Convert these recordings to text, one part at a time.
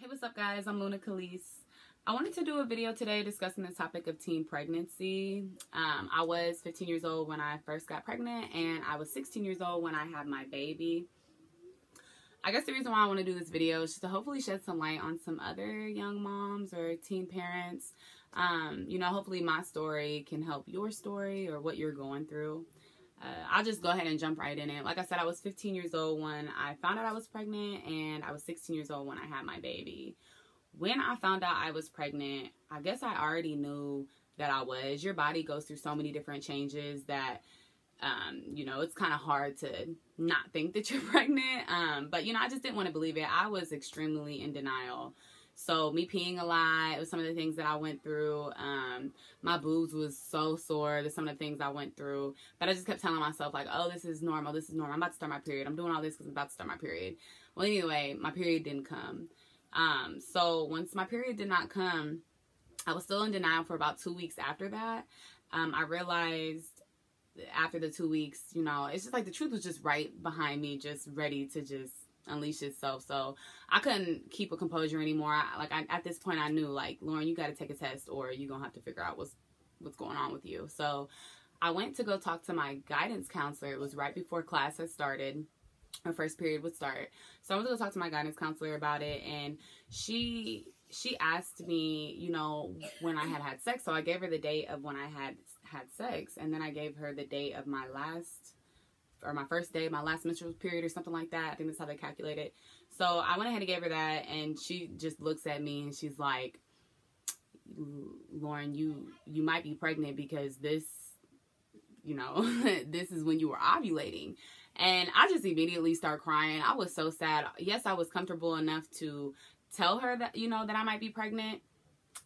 Hey, what's up guys? I'm Luna Khalees. I wanted to do a video today discussing the topic of teen pregnancy. I was 15 years old when I first got pregnant, and I was 16 years old when I had my baby. I guess the reason why I want to do this video is just to hopefully shed some light on some other young moms or teen parents. Hopefully my story can help your story or what you're going through. I'll just go ahead and jump right in it. Like I said, I was 15 years old when I found out I was pregnant, and I was 16 years old when I had my baby. When I found out I was pregnant, I guess I already knew that I was. Your body goes through so many different changes that, it's kind of hard to not think that you're pregnant. But I just didn't want to believe it. I was extremely in denial. So me peeing a lot, it was some of the things that I went through. My boobs was so sore. There's some of the things I went through. But I just kept telling myself, like, oh, this is normal. This is normal. I'm about to start my period. I'm doing all this because I'm about to start my period. Well, anyway, my period didn't come. So once my period did not come, I was still in denial for about 2 weeks after that. I realized after the 2 weeks, it's just like the truth was just right behind me, just ready to just unleash itself. So I couldn't keep a composure anymore. At this point I knew, like, Lauren, you got to take a test or you're gonna have to figure out what's going on with you. So I went to go talk to my guidance counselor. It was right before class had started. Our first period would start. So I went to go talk to my guidance counselor about it, and she asked me, when I had sex. So I gave her the date of when I had sex, and then I gave her the date of my first day, my last menstrual period or something like that. I think that's how they calculate it. So I went ahead and gave her that, and she just looks at me and she's like, Lauren, you might be pregnant because this, this is when you were ovulating. And I just immediately start crying. I was so sad. Yes, I was comfortable enough to tell her that, that I might be pregnant.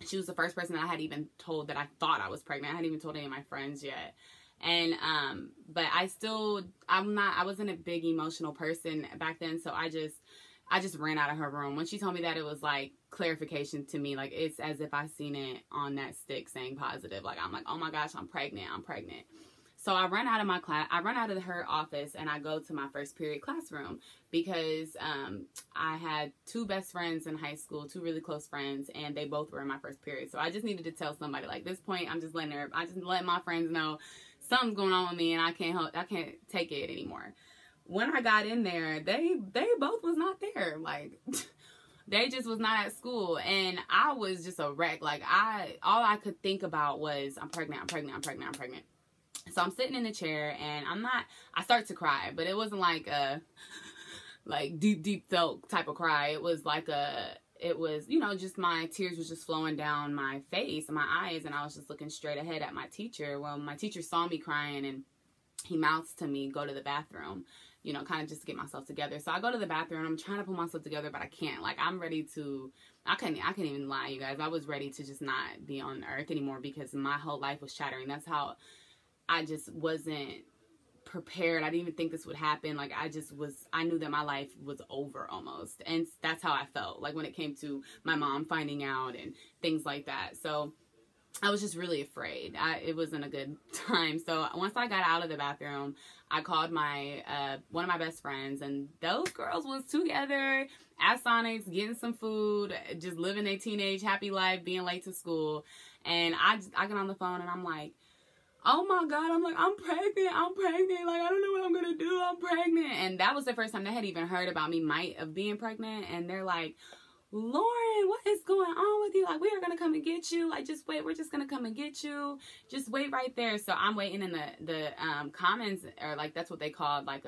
She was the first person that I had even told that I thought I was pregnant. I hadn't even told any of my friends yet. And, but I wasn't a big emotional person back then. So I just ran out of her room. When she told me that, it was like clarification to me. Like, it's as if I seen it on that stick saying positive. Like, I'm like, oh my gosh, I'm pregnant. So I run out of my class. I run out of her office and I go to my first period classroom because I had two best friends in high school, two really close friends, and they both were in my first period. So I just needed to tell somebody. Like, this point, I'm just letting my friends know something's going on with me and I can't take it anymore. When I got in there, they both was not there. Like, they just was not at school, and I was just a wreck. Like, all I could think about was I'm pregnant. So I'm sitting in the chair and I start to cry, but it wasn't like a deep felt type of cry. It was just my tears was just flowing down my face and my eyes, and I was just looking straight ahead at my teacher. Well, my teacher saw me crying and he mouths to me, go to the bathroom, kind of just to get myself together. So I go to the bathroom and I'm trying to pull myself together, but I can't. Like, I'm ready to, I can't even lie, you guys. I was ready to just not be on earth anymore because my whole life was shattering. That's how I just wasn't prepared. I didn't even think this would happen. Like, I knew that my life was over almost. And that's how I felt, like, when it came to my mom finding out and things like that. So I was just really afraid. It wasn't a good time. So once I got out of the bathroom, I called my one of my best friends, and those girls was together at Sonic's getting some food, just living their teenage happy life, being late to school. And I get on the phone and I'm like, oh my God, I'm pregnant. Like, I don't know what I'm going to do. I'm pregnant. And that was the first time they had even heard about me of being pregnant. And they're like, Lauren, what is going on with you? Like, we are going to come and get you. Like, just wait. We're just going to come and get you. Just wait right there. So I'm waiting in the commons, or like, that's what they called, like,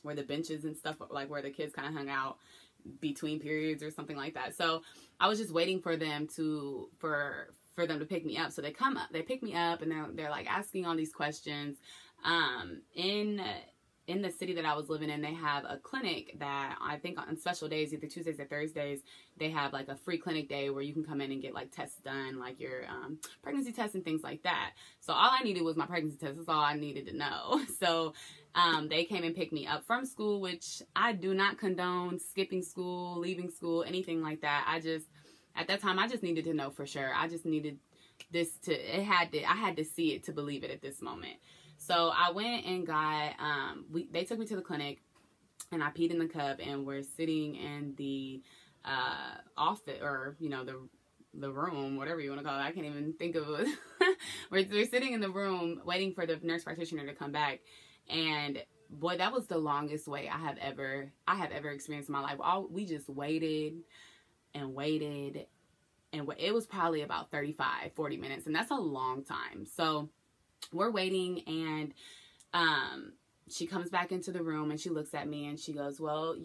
where the benches and stuff, like where the kids kind of hung out between periods or something like that. So I was just waiting for them for them to pick me up. So they come up, they pick me up, and they're like asking all these questions. In the city that I was living in, they have a clinic that I think on special days, either Tuesdays or Thursdays, they have like a free clinic day where you can come in and get like tests done, like your pregnancy tests and things like that. So all I needed was my pregnancy test. That's all I needed to know. So they came and picked me up from school, which I do not condone skipping school, leaving school, anything like that. At that time, I just needed to know for sure. I just needed I had to see it to believe it at this moment. So I went and got, they took me to the clinic, and I peed in the cup, and we're sitting in the office, or, you know, the room, whatever you want to call it. I can't even think of it. We're sitting in the room waiting for the nurse practitioner to come back. And boy, that was the longest wait I have ever experienced in my life. We just waited and waited, and it was probably about 35-40 minutes, and that's a long time. So we're waiting, and she comes back into the room, and she looks at me, and she goes, well,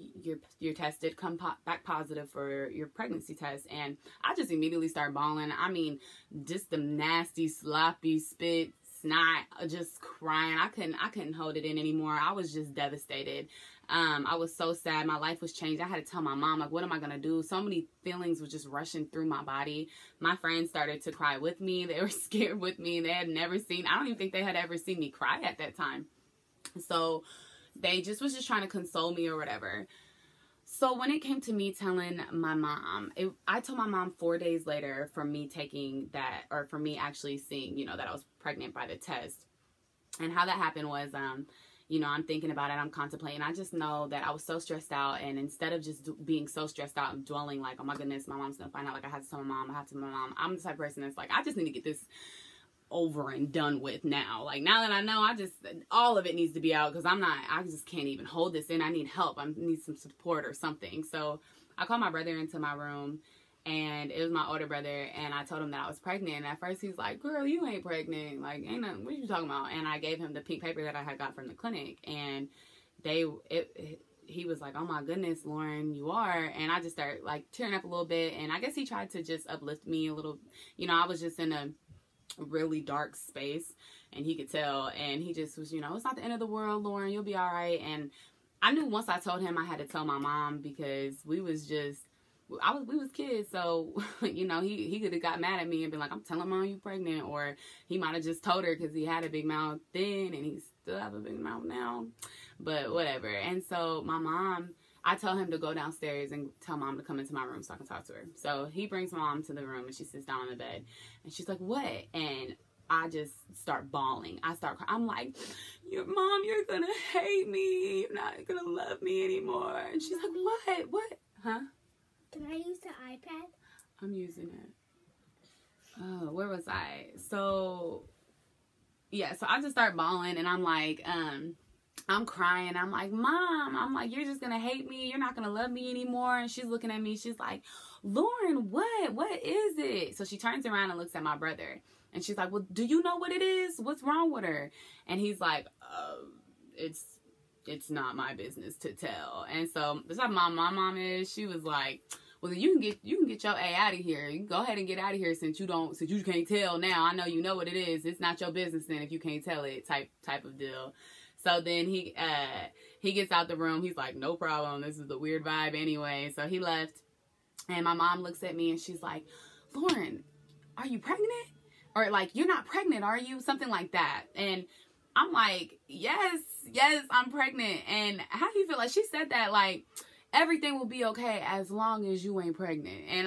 your test did come back positive for your pregnancy test. And I just immediately start bawling. I mean, just the nasty, sloppy spit, snot, just crying. I couldn't hold it in anymore. I was just devastated. I was so sad. My life was changed. I had to tell my mom, like, what am I going to do? So many feelings were just rushing through my body. My friends started to cry with me. They were scared with me. They had never seen, I don't even think they had ever seen me cry at that time. So they was just trying to console me or whatever. So when it came to me telling my mom, I told my mom 4 days later from me taking that, or from me actually seeing, you know, that I was pregnant by the test. And how that happened was, you know, I'm thinking about it, I'm contemplating. I just know that I was so stressed out, and instead of just being so stressed out and dwelling like, oh my goodness, my mom's gonna find out, like I had to tell my mom, I'm the type of person that's like, I just need to get this over and done with now. Like, now that I know, all of it needs to be out, because I just can't even hold this in. I need help. I need some support or something. So I called my brother into my room, and it was my older brother, and I told him that I was pregnant. And at first he's like, girl, you ain't pregnant. Like, ain't nothing, what are you talking about? And I gave him the pink paper that I had got from the clinic, and he was like, oh my goodness, Lauren, you are. And I just started like tearing up a little bit, and I guess he tried to just uplift me a little. You know, I was just in a really dark space, and he could tell, and he just was, you know, it's not the end of the world, Lauren, you'll be all right. And I knew once I told him, I had to tell my mom, because we was kids. So, you know, he could have got mad at me and been like, I'm telling mom you pregnant, or he might have just told her because he had a big mouth then, and he still have a big mouth now, but whatever. And so my mom, I tell him to go downstairs and tell mom to come into my room so I can talk to her. So he brings mom to the room, and she sits down on the bed, and she's like, what? And I just start bawling. I'm like, Mom, you're going to hate me. You're not going to love me anymore. And she's like, what? Huh? Can I use the iPad? I'm using it. Oh, where was I? So, yeah, so I just start bawling, and I'm like, I'm crying. I'm like, Mom, you're just going to hate me. You're not going to love me anymore. And she's looking at me. She's like, Lauren, what is it? So she turns around and looks at my brother, and she's like, well, do you know what it is? What's wrong with her? And he's like, it's not my business to tell. And so that's how my mom is. She was like, well, then you can get your A out of here. You can go ahead and get out of here since you can't tell now. I know you know what it is. It's not your business then if you can't tell it, type of deal. So then he gets out the room. He's like, no problem. This is the weird vibe anyway. So he left, and my mom looks at me, and she's like, Lauren, are you pregnant? Or like, you're not pregnant, are you? Something like that. And I'm like, yes, I'm pregnant. And how do you feel? Like, she said that like everything will be okay as long as you ain't pregnant. And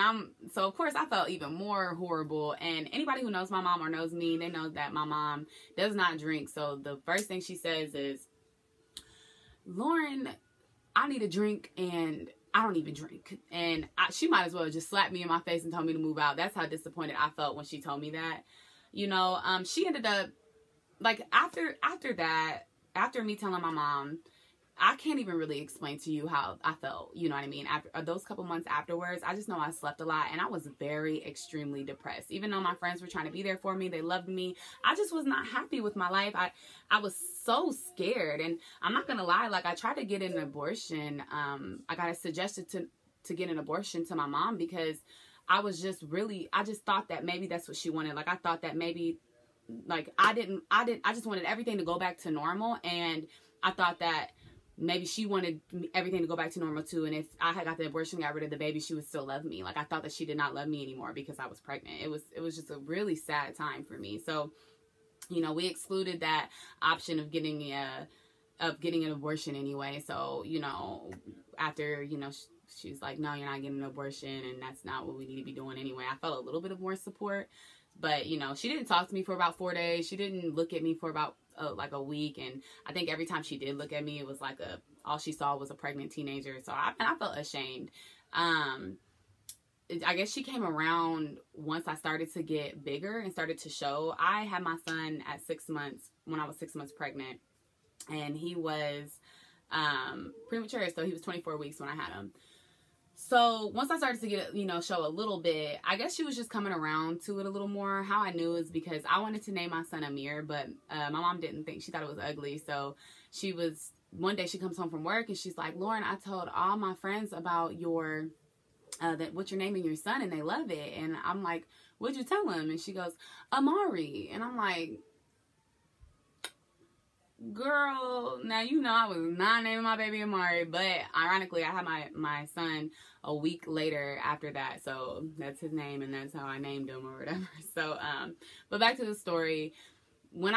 so of course I felt even more horrible. And anybody who knows my mom or knows me, they know that my mom does not drink. So the first thing she says is, Lauren, I need a drink, and I don't even drink. And she might as well just slap me in my face and tell me to move out. That's how disappointed I felt when she told me that. You know, she ended up, like, after that, after me telling my mom, I can't even really explain to you how I felt, you know what I mean? After those couple months afterwards, I just know I slept a lot, and I was very extremely depressed. Even though my friends were trying to be there for me, they loved me, I just was not happy with my life. I was so scared, and I'm not gonna lie, like, I tried to get an abortion. I got suggested to get an abortion to my mom, because I just thought that maybe that's what she wanted. Like, I thought that maybe, like, I just wanted everything to go back to normal, and I thought that maybe she wanted everything to go back to normal too. And if I had got the abortion, got rid of the baby, she would still love me. Like, I thought that she did not love me anymore because I was pregnant. It was just a really sad time for me. So, you know, we excluded that option of getting an abortion anyway. So, you know, after, you know, she's like, no, you're not getting an abortion, and that's not what we need to be doing anyway. I felt a little bit of more support, but, you know, she didn't talk to me for about 4 days. She didn't look at me for about like a week, and I think every time she did look at me, it was like all she saw was a pregnant teenager. So I felt ashamed. I guess she came around once I started to get bigger and started to show. I had my son at 6 months, when I was 6 months pregnant, and he was premature, so he was 24 weeks when I had him. So once I started to get, show a little bit, I guess she was just coming around to it a little more. How I knew is because I wanted to name my son Amir, but my mom didn't think, she thought it was ugly. So one day she comes home from work and she's like, Lauren, I told all my friends about what you're naming your son and they love it. And I'm like, what'd you tell them? And she goes, Amari. And I'm like, girl, now I was not naming my baby Amari, but ironically I had my son a week later after that, so that's his name and that's how I named him or whatever. So but back to the story. When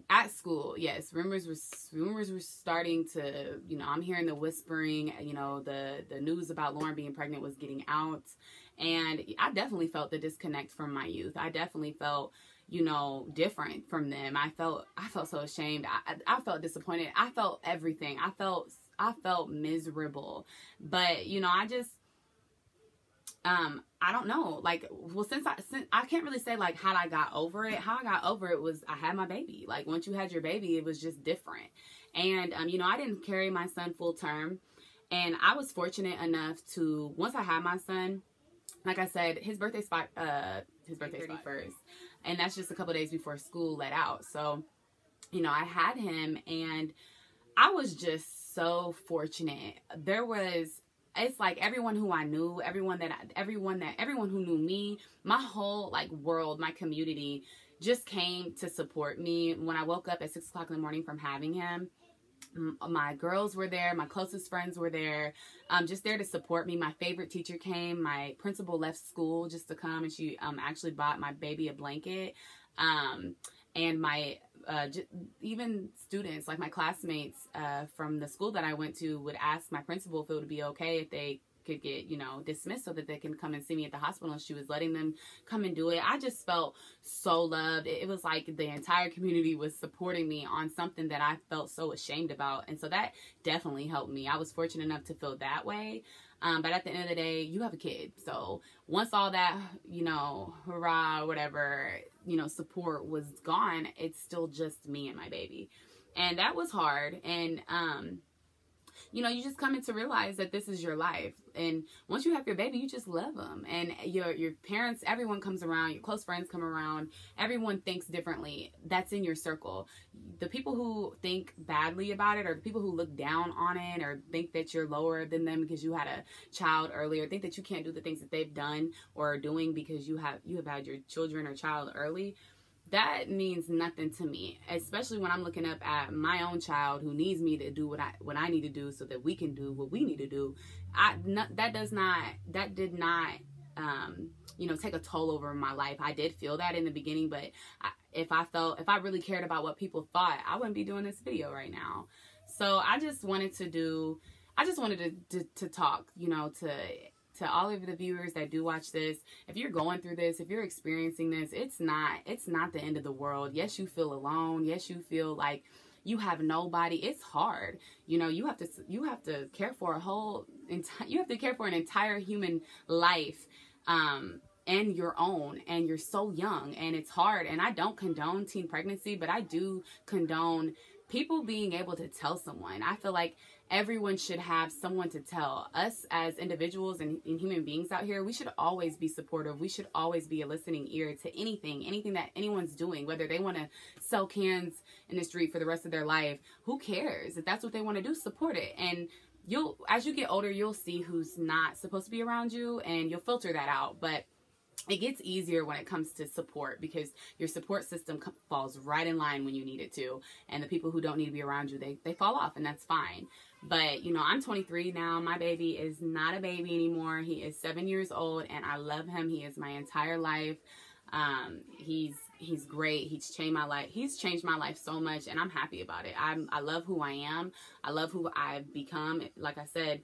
at school, yes, rumors were starting to, I'm hearing the whispering, the news about Lauren being pregnant was getting out, and I definitely felt the disconnect from my youth. I definitely felt different from them. I felt so ashamed. I felt disappointed. I felt everything. I felt miserable. But, I just, I don't know, like, well, since I can't really say like how I got over it. How I got over it was I had my baby. Like, once you had your baby, it was just different. And, I didn't carry my son full term, and I was fortunate enough to, once I had my son, like I said, his birthday's 31st. And that's just a couple days before school let out. So, I had him and I was just so fortunate. It's like everyone who I knew, everyone who knew me, my whole like world, my community just came to support me. When I woke up at 6 o'clock in the morning from having him, my girls were there, my closest friends were there, just there to support me. My favorite teacher came, my principal left school just to come, and she actually bought my baby a blanket, and my even students, like my classmates from the school that I went to, would ask my principal if it would be okay if they could get, dismissed so that they can come and see me at the hospital, and she was letting them come and do it. I just felt so loved. It was like the entire community was supporting me on something that I felt so ashamed about, and so that definitely helped me. I was fortunate enough to feel that way. But at the end of the day, you have a kid. So once all that, hurrah, whatever, support was gone, it's still just me and my baby. And that was hard. And, you just come in to realize that this is your life. And once you have your baby, you just love them. And your parents, everyone comes around, your close friends come around, everyone thinks differently. That's in your circle. The people who think badly about it, or the people who look down on it, or think that you're lower than them because you had a child earlier, think that you can't do the things that they've done or are doing because you have had your children or child early. That means nothing to me, especially when I'm looking up at my own child who needs me to do what I need to do so that we can do what we need to do. That did not take a toll over my life. I did feel that in the beginning, but if I really cared about what people thought, I wouldn't be doing this video right now. So I just wanted to talk, to all of the viewers that do watch this. If you're going through this, if you're experiencing this, it's not the end of the world. Yes, you feel alone. Yes, you feel like you have nobody. It's hard. You have to care for an entire human life, and your own, and you're so young, and it's hard. And I don't condone teen pregnancy, but I do condone people being able to tell someone. I feel like everyone should have someone to tell. Us as individuals and human beings out here, we should always be supportive. We should always be a listening ear to anything that anyone's doing, whether they want to sell cans in the street for the rest of their life. Who cares? If that's what they want to do, support it. And as you get older, you'll see who's not supposed to be around you, and you'll filter that out. But it gets easier when it comes to support, because your support system falls right in line when you need it to. And the people who don't need to be around you, they fall off, and that's fine. But, I'm 23 now. My baby is not a baby anymore. He is 7 years old, and I love him. He is my entire life. He's great. He's changed my life. He's changed my life so much, and I'm happy about it. I love who I am. I love who I've become. Like I said,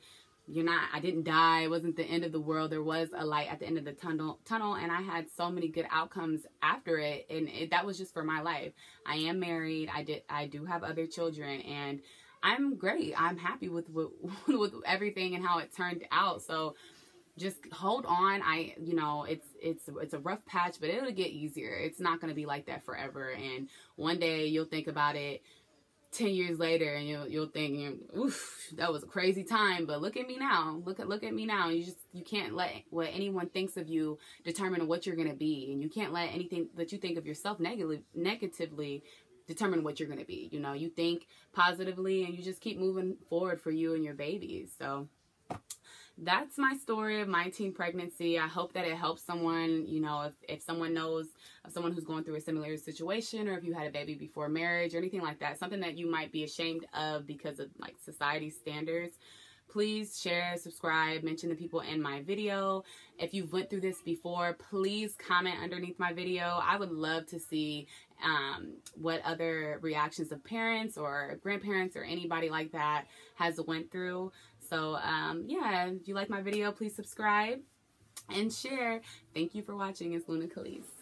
I didn't die. It wasn't the end of the world. There was a light at the end of the tunnel, and I had so many good outcomes after it, and that was just for my life. I am married. I do have other children, and I'm great. I'm happy with everything and how it turned out. So just hold on. You know, it's a rough patch, but it'll get easier. It's not going to be like that forever. And one day you'll think about it 10 years later and you'll think, oof, that was a crazy time, but look at me now. Look at me now. You can't let what anyone thinks of you determine what you're going to be. And you can't let anything that you think of yourself negatively determine what you're going to be. You know, you think positively and you just keep moving forward for you and your babies. So that's my story of my teen pregnancy. I hope that it helps someone. You know, if someone knows of someone who's going through a similar situation, or if you had a baby before marriage or anything like that, something that you might be ashamed of because of like society's standards, please share, subscribe, mention the people in my video. If you've went through this before, please comment underneath my video. I would love to see what other reactions of parents or grandparents or anybody like that has went through. So yeah, if you like my video, please subscribe and share. Thank you for watching. It's Luna Khalees.